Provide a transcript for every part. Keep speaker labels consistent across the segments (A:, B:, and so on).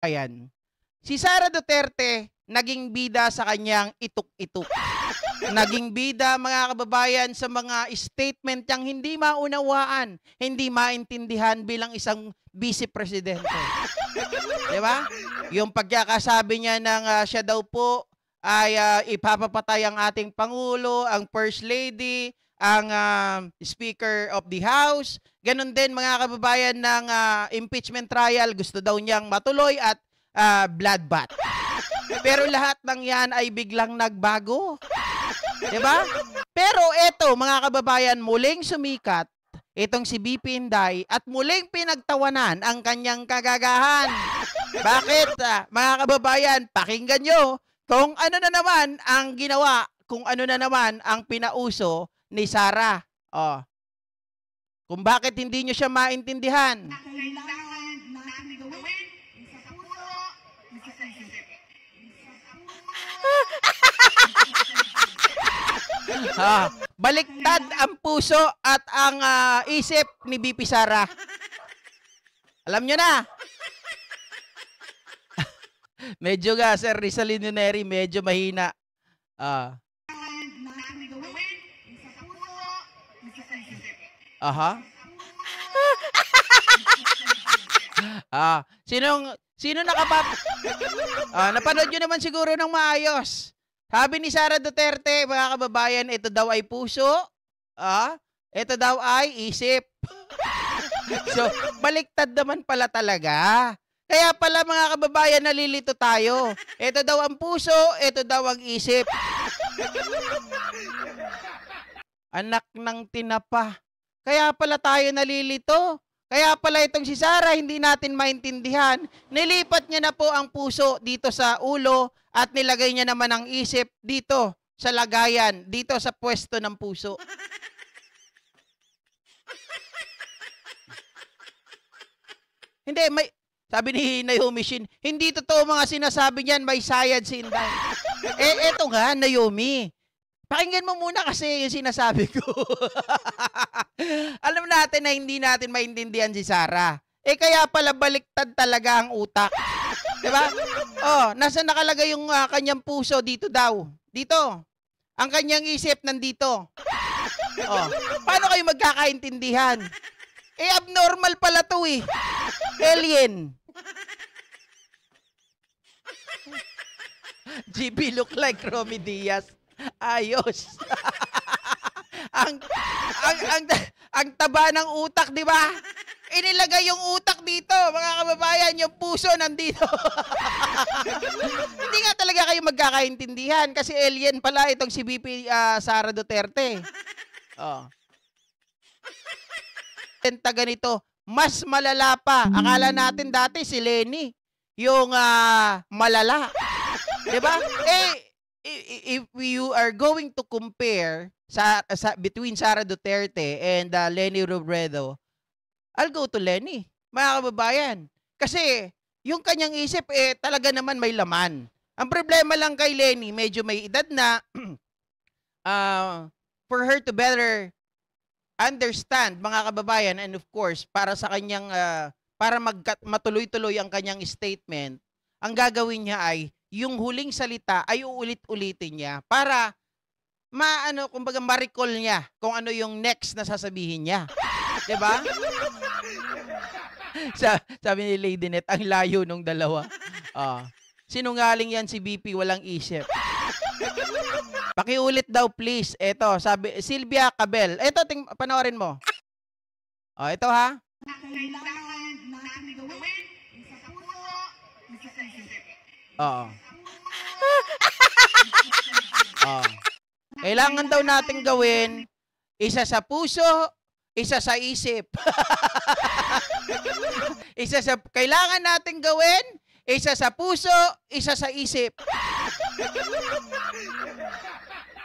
A: Ayan. Si Sara Duterte, naging bida sa kanyang ituk-ituk. Naging bida, mga kababayan, sa mga statement niyang hindi maunawaan, hindi maintindihan bilang isang vice presidente. Di ba? Yung pagkakasabi niya ng siya daw po ay ipapapatay ang ating Pangulo, ang First Lady, ang Speaker of the House. Ganon din, mga kababayan, ng impeachment trial. Gusto daw niyang matuloy at bloodbath. Pero lahat ng yan ay biglang nagbago. Diba? Pero eto, mga kababayan, muling sumikat itong si BP Inday at muling pinagtawanan ang kanyang kagagahan. Bakit? Mga kababayan, pakinggan nyo kung ano na naman ang ginawa, kung ano na naman ang pinauso ni Sara. Oh. Kung bakit hindi nyo siya maintindihan. Baliktad ang puso at ang isip ni BP Sara. Alam nyo na. Medyo nga, Sir Rizalino Neri, medyo mahina. Sino napanood nyo naman siguro ng maayos. Sabi ni Sara Duterte, mga kababayan, ito daw ay puso, ito daw ay isip. So, baliktad naman pala talaga. Kaya pala, mga kababayan, nalilito tayo. Ito daw ang puso, ito daw ang isip. Anak ng tinapa. Kaya pala tayo nalilito. Kaya pala itong si Sara, hindi natin maintindihan. Nilipat niya na po ang puso dito sa ulo at nilagay niya naman ang isip dito sa lagayan, dito sa pwesto ng puso. Hindi, sabi ni Naomi Shin, hindi totoo mga sinasabi niyan, may sayad si Inday. Eto nga, Naomi. Pakinggan mo muna kasi yung sinasabi ko. Alam natin na hindi natin maintindihan si Sara. Kaya pala baliktad talaga ang utak. Diba? Nasa nakalagay yung kanyang puso dito daw. Dito. Ang kanyang isip nandito. Paano kayo magkakaintindihan? Abnormal pala to eh. Alien. GB look like Romy Diaz. Ayos. ang taba ng utak, di ba? Inilagay yung utak dito, mga kababayan, yung puso nandito. Hindi nga talaga kayo magkakaintindihan kasi alien pala itong si BP Sara Duterte. Ganito, mas malala pa. Akala natin dati si Lenny, yung malala. Diba? If you are going to compare between Sara Duterte and Leni Robredo, I'll go to Lenny, mga kababayan. Kasi yung kanyang isip talaga naman may laman. Ang problema lang kay Lenny, medyo may edad na for her to better understand, mga kababayan, and of course, para sa kanyang para matuloy-tuloy ang kanyang statement, ang gagawin niya ay yung huling salita ay uulit-ulitin niya para kumbaga ma-recall niya kung ano yung next na sasabihin niya. 'Di ba? Sabi ni Lady Net, ang layo nung dalawa. Sinungaling yan si BP, walang isip. Pakiulit daw please. Ito, sabi Sylvia Cabel. Ito, panoorin mo. Ito ha. Kailangan daw natin gawin isa sa puso, isa sa isip. Kailangan natin gawin isa sa puso, isa sa isip.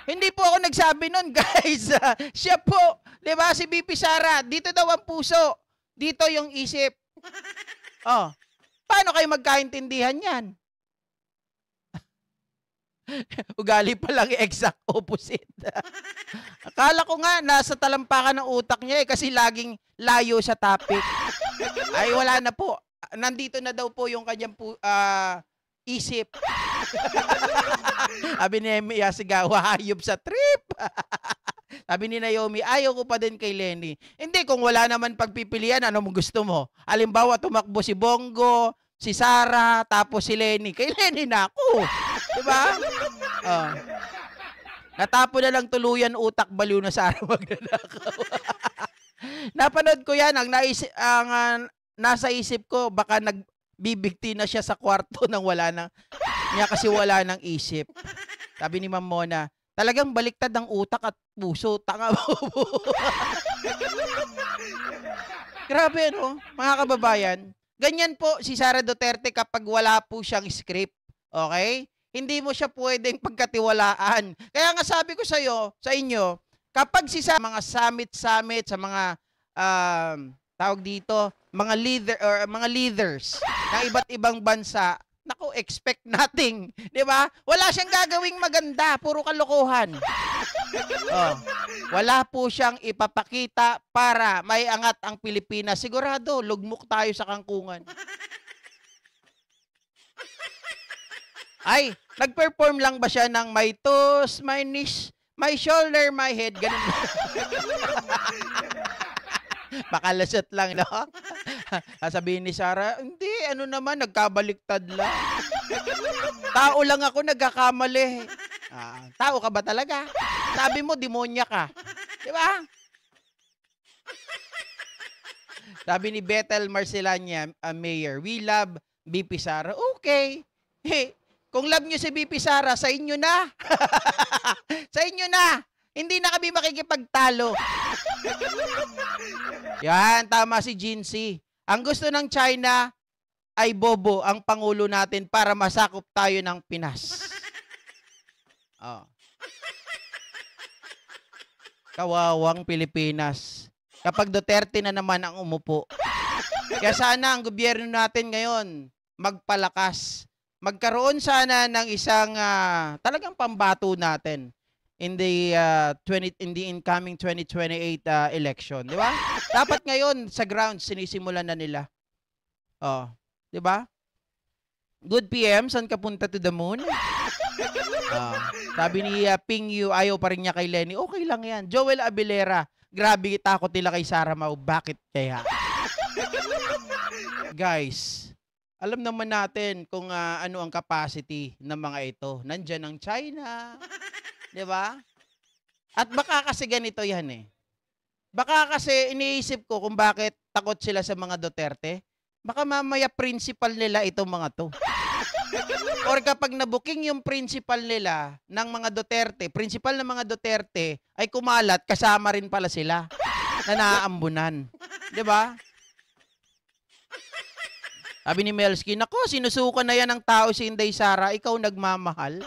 A: Hindi po ako nagsabi nun, guys. Siya po, 'di ba, si BP Sara, dito daw ang puso, dito yung isip. Paano kayo magkaintindihan yan? Ugali pa lang exact opposite. Akala ko nga nasa talampakan ng utak niya kasi laging layo sa topic. Ay wala na po. nandito na daw po yung kanyang isip. Sabi ni Yasigawa, hayop sa trip. Sabi ni Naomi, ayaw ko pa din kay Lenny. Hindi, kung wala naman pagpipilian, ano mo gusto mo? Halimbawa, tumakbo si Bongo, si Sarah, tapos si Lenny. Kay Lenny na ako. Diba? Oh. Natapo na lang tuluyan utak baliw na Sarah magnanakaw. Napanood ko yan. Nasa isip ko, baka nagbibigti na siya sa kwarto nang wala nang niya kasi wala nang isip. Sabi ni Ma'am Mona, talagang baliktad ang utak at puso. Tanga mo. Grabe, no? Mga kababayan. Ganyan po si Sara Duterte kapag wala po siyang script. Okay? Hindi mo siya pwedeng pagkatiwalaan. Kaya nga sabi ko sa inyo, kapag sa mga summit, sa mga tawag dito, mga leaders ng iba't ibang bansa, naku, expect nothing. Di ba? Wala siyang gagawing maganda. Puro kalokohan. Oh, wala po siyang ipapakita para may angat ang Pilipinas. Sigurado, lugmok tayo sa kangkungan. Ay, nag-perform lang ba siya ng my toes, my knees, my shoulder, my head? Ganun ba? Baka lasot lang, no? Sabihin ni Sarah, hindi, ano naman, nagkabaliktad lang. Tao lang ako, nagkakamali. Tao ka ba talaga? Sabi mo, demonya ka. Di ba? Sabi ni Bethel Marcelania, Mayor, we love BP Sara. Okay. Hey, kung love nyo si BP Sara, sa inyo na. Sa inyo na. Hindi na kami makikipagtalo. Yan, tama si Jincy. Ang gusto ng China ay Bobo, ang pangulo natin, para masakop tayo ng Pinas. Oh. Kawawang Pilipinas. Kapag Duterte na naman ang umupo. Kaya sana ang gobyerno natin ngayon magpalakas. Magkaroon sana ng isang talagang pambato natin in the incoming 2028 election, di ba? Dapat ngayon sa ground sinisimulan na nila. Oh, di ba? Good PM, saan ka punta to the moon? Sabi ni Ping Yu, ayaw pa rin niya kay Lenny. Okay lang yan. Joel Abilera, grabe takot nila kay Sara Mau. Bakit kaya? Guys, alam naman natin kung ano ang capacity ng mga ito. Nandyan ang China. Di ba? At baka kasi ganito yan eh. Baka kasi iniisip ko kung bakit takot sila sa mga Duterte. Baka mamaya principal nila itong mga to. Or kapag nabuking yung principal nila ng mga Duterte, principal ng mga Duterte ay kumalat, kasama rin pala sila na naaambunan. Di ba? Sabi ni Melsky, nako, sinusukan na yan ng tao si Inday Sara, ikaw nagmamahal.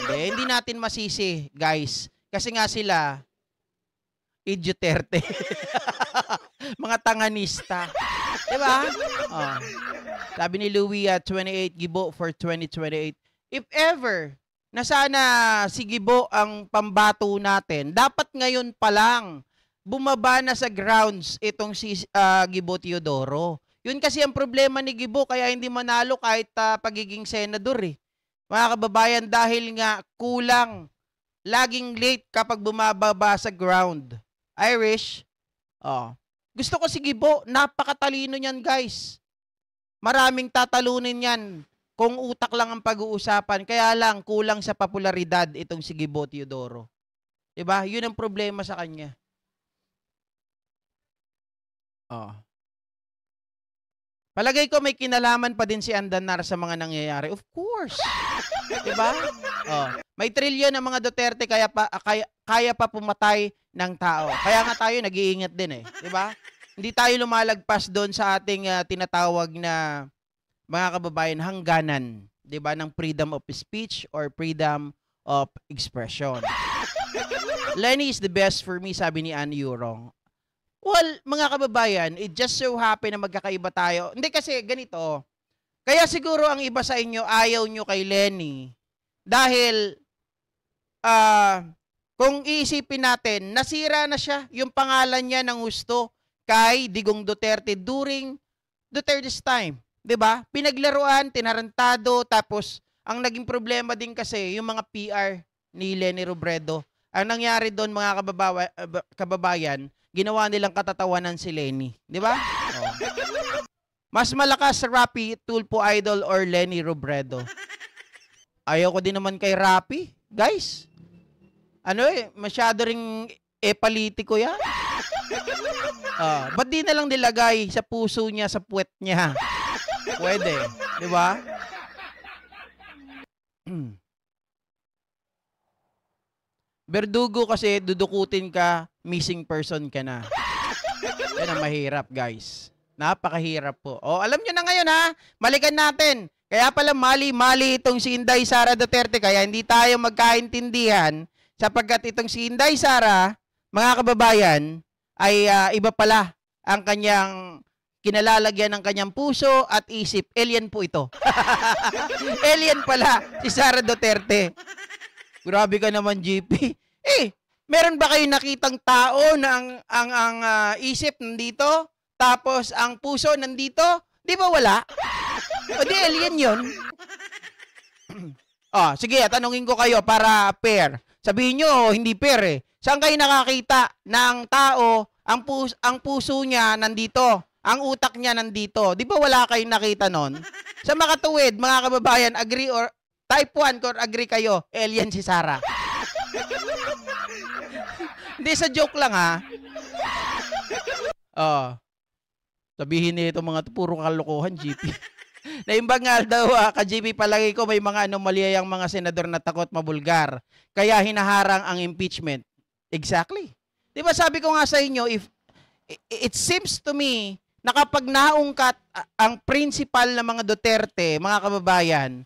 A: Hindi natin masisi, guys. Kasi nga sila, idioterte. Mga tanganista. Diba? Oh. Sabi ni Louie, 28 Gibo for 2028. If ever, na sana si Gibo ang pambato natin, dapat ngayon pa lang, bumaba na sa grounds itong si Gibo Teodoro. Yun kasi ang problema ni Gibo, kaya hindi manalo kahit pagiging senador eh. Mga kababayan, dahil nga kulang, laging late kapag bumababa sa ground. Irish, gusto ko si Gibo, napakatalino niyan guys. Maraming tatalunin yan kung utak lang ang pag-uusapan. Kaya lang, kulang sa popularidad itong si Gibo Teodoro. Diba? Yun ang problema sa kanya. Palagay ko may kinalaman pa din si Andanar sa mga nangyayari. Of course. Diba? May trilyon ng mga Duterte kaya pa pumatay ng tao. Kaya nga tayo nag-iingat din eh. Diba? Hindi tayo lumalagpas doon sa ating tinatawag na mga kababayan hangganan. Diba? Ng freedom of speech or freedom of expression. Lenny is the best for me, sabi ni Ann Yurong. Well, mga kababayan, it just so happen na magkakaiba tayo. Hindi kasi ganito. Kaya siguro ang iba sa inyo ayaw nyo kay Lenny. Dahil, kung iisipin natin, nasira na siya yung pangalan niya ng gusto kay Digong Duterte during Duterte's time. 'Di ba? Pinaglaruan, tinarantado, tapos ang naging problema din kasi yung mga PR ni Leni Robredo. Ang nangyari doon mga kababayan, ginawa nilang katatawanan si Leni. 'Di ba? Oh. Mas malakas sa Rapi, Tulpo Idol or Leni Robredo? Ayoko din naman kay Rapi. Guys, masyado ring politiko yan. Ba't di na lang nilagay sa puso niya, sa puwet niya? Pwede, di ba? Berdugo kasi dudukutin ka, missing person ka na. Yan ang mahirap, guys. Napakahirap po. Alam nyo na ngayon ha, balikan natin. Kaya pala mali-mali itong si Inday Sara Duterte, kaya hindi tayo magkaintindihan sapagkat itong si Inday Sara, mga kababayan, ay iba pala ang kanyang kinalalagyan ng kanyang puso at isip. Alien po ito. Alien pala si Sara Duterte. Grabe ka naman, GP. Meron ba kayong nakitang tao na ang isip nandito, tapos ang puso nandito? Di ba wala? O di alien yun. Sige, tanungin ko kayo para fair. Sabihin nyo, hindi fair eh. Saan kayo nakakita ng tao, ang puso niya nandito, ang utak niya nandito? Di ba wala kayong nakita nun? Sa makatuwid, mga kababayan, agree or type 1 kung agree kayo, alien si Sara. Hindi, sa joke lang ha. Sabihin nito mga puro kalokohan, GP. Naimbangal daw, ka-GP palagi ko may mga anomalya yung mga senador na takot mabulgar. Kaya hinaharang ang impeachment. Exactly. Di ba sabi ko nga sa inyo, if it seems to me na kapag naungkat ang principal ng mga Duterte, mga kababayan,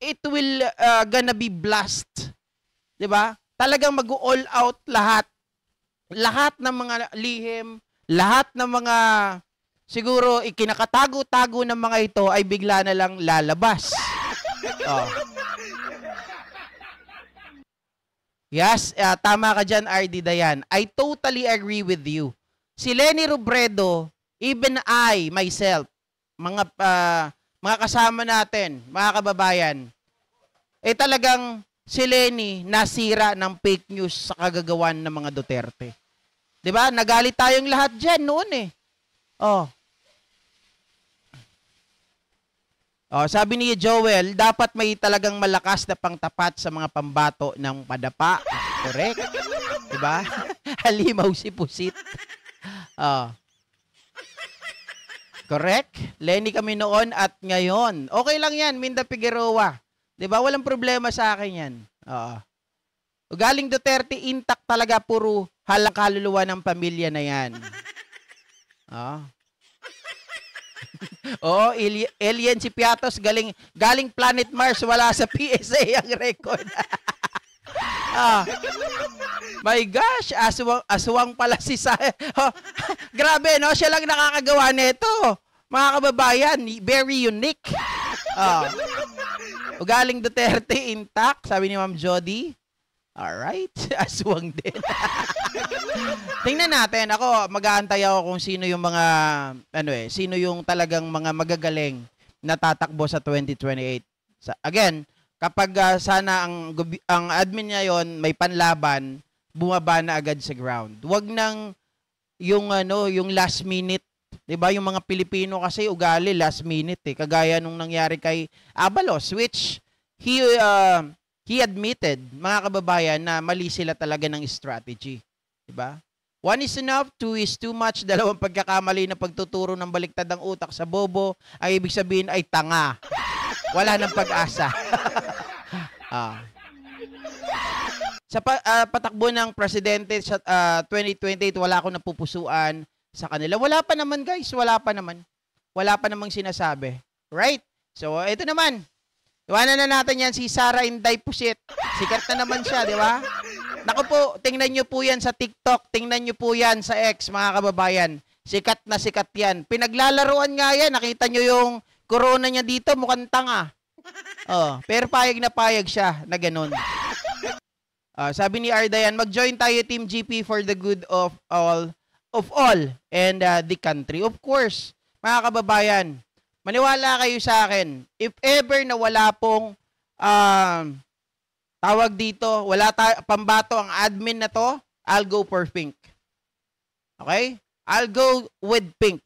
A: it will gonna be blast. Di ba? Talagang mag-all out lahat. Lahat ng mga lihim, lahat ng mga siguro ikinakatago-tago ng mga ito ay bigla na lang lalabas. Yes, tama ka dyan, RD Dayan. I totally agree with you. Si Leni Robredo, even I, myself, mga kasama natin, mga kababayan, talagang si Leni nasira ng fake news sa kagagawan ng mga Duterte. 'Di ba? Nagalit tayong lahat diyan noon eh. Sabi ni Joel, dapat may talagang malakas na pangtapat sa mga pambato ng padapa. Correct? 'Di ba? Halimaw si Pusit. Correct? Leni kami noon at ngayon. Okay lang 'yan, Minda Figueroa. 'Di ba? Walang problema sa akin 'yan. Galing Duterte, intact talaga, puro halang kaluluwa ng pamilya na 'yan. Alien si Piatos, galing Planet Mars, wala sa PSA ang record. My gosh, aswang pala si grabe, no? Siya lang nakakagawa nito. Mga kababayan, very unique. Galing Duterte, intact, sabi ni Ma'am Jody. Alright, aswang din. Tingnan natin, ako, mag-aantay ako kung sino yung mga, sino yung talagang mga magagaling na tatakbo sa 2028. Again, kapag sana ang admin niya yon may panlaban, bumaba na agad sa ground. Huwag nang yung last minute, 'di ba? Yung mga Pilipino kasi ugali last minute eh. Kagaya nung nangyari kay Abalos, which he admitted, mga kababayan, na mali sila talaga ng strategy. 'Di ba? 1 is enough, 2 is too much. Dalawang pagkakamali na pagtuturo ng baliktad ng utak sa bobo, ang ibig sabihin ay tanga. Wala nang pag-asa. Sa patakbo ng presidente sa 2028, wala akong napupusuan sa kanila. Wala pa naman, guys. Wala pa naman. Wala pa namang sinasabi. Right? So, ito naman. Iwanan na natin yan si Sara Inday Pusit. Sikat na naman siya, di ba? Naku po, tingnan nyo po yan sa TikTok. Tingnan nyo po yan sa X, mga kababayan. Sikat na sikat yan. Pinaglalaruan nga yan. Nakita nyo yung corona niya dito, mukhang tanga. Pero payag na payag siya na ganun. Sabi ni Ardayan, mag-join tayo Team GP for the good of all and the country. Of course, mga kababayan, maniwala kayo sa akin, if ever na wala pong tawag dito, wala pambato ang admin na to, I'll go for pink. Okay? I'll go with pink.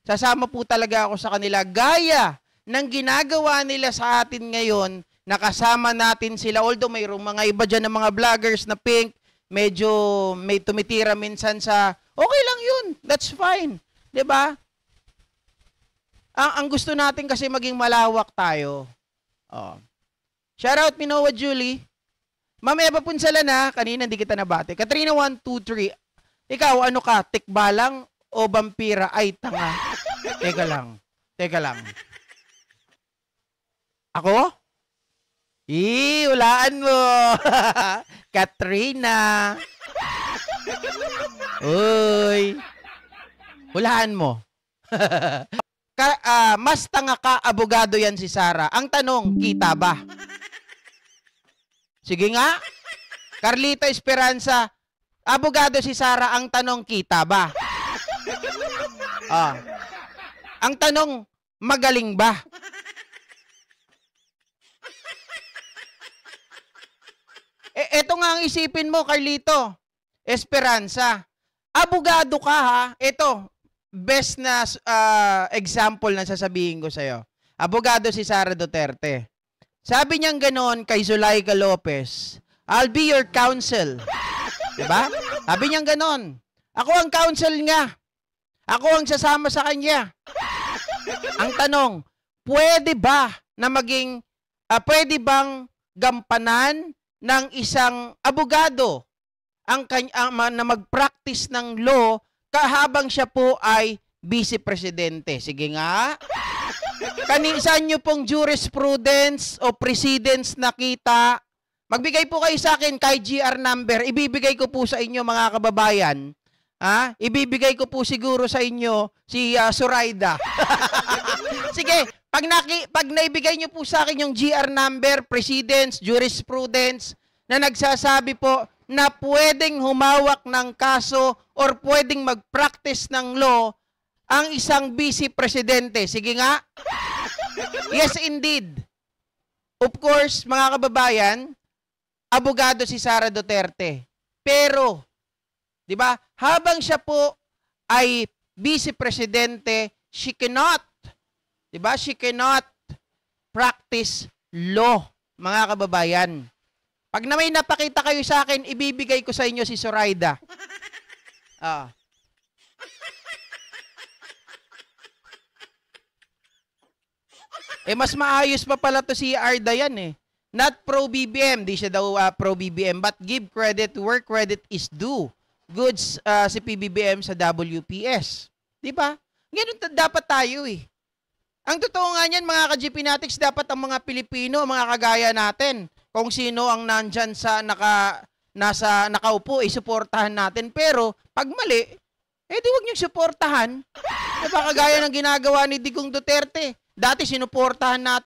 A: Sasama po talaga ako sa kanila. Gaya ng ginagawa nila sa atin ngayon, nakasama natin sila. Although mayroong mga iba dyan ng mga vloggers na pink, medyo may tumitira minsan sa, okay lang yun, that's fine. 'Di ba? Ang gusto natin kasi maging malawak tayo. Oh. Shout out Minowa Julie. Ma'am Eva Punsalana, kanina hindi kita nabate. Katrina 123. Ikaw ano ka, tikbalang o vampira? Ay tanga. Teka lang. Ako? Hulaan mo. Katrina. Uy. Hulaan mo. Mas tanga ka, abogado yan si Sara. Ang tanong, kita ba? Sige nga. Carlito Esperanza, abogado si Sara, ang tanong, kita ba? Ang tanong, magaling ba? Eto nga ang isipin mo, Carlito Esperanza. Abogado ka ha. Ito, best na example na sasabihin ko sa'yo. Abogado si Sara Duterte. Sabi niyang ganon kay Zulaika Lopez, I'll be your counsel. Diba? Sabi niyang ganon. Ako ang counsel niya. Ako ang sasama sa kanya. Ang tanong, pwede ba na maging, pwede bang gampanan ng isang abogado na mag-practice ng law kahabang siya po ay vice presidente? Sige nga. Kanisan nyo pong jurisprudence o precedence nakita? Magbigay po kayo sa akin kay GR number. Ibibigay ko po sa inyo mga kababayan. Ibibigay ko po siguro sa inyo si Zoraida. Sige, pag naibigay nyo po sa akin yung GR number, precedence, jurisprudence, na nagsasabi po na pwedeng humawak ng kaso or pwedeng mag-practice ng law ang isang vice presidente. Sige nga. Yes, indeed. Of course, mga kababayan, abogado si Sara Duterte. Pero, di ba, habang siya po ay vice presidente, she cannot, di ba, she cannot practice law, mga kababayan. Pag na may napakita kayo sa akin, ibibigay ko sa inyo si Zoraida. Mas maayos pa pala to si Arda yan eh. Not pro-BBM, di siya daw pro-BBM, but give credit where credit is due. Goods si PBBM sa WPS. Di ba? Ganun dapat tayo eh. Ang totoo nga niyan, mga ka-GPnatics, dapat ang mga Pilipino, mga kagaya natin, kung sino ang nandyan sa nakaupo, suportahan natin. Pero, pag mali, di huwag niyong suportahan. Diba, kagaya ng ginagawa ni Digong Duterte. Dati sinuportahan natin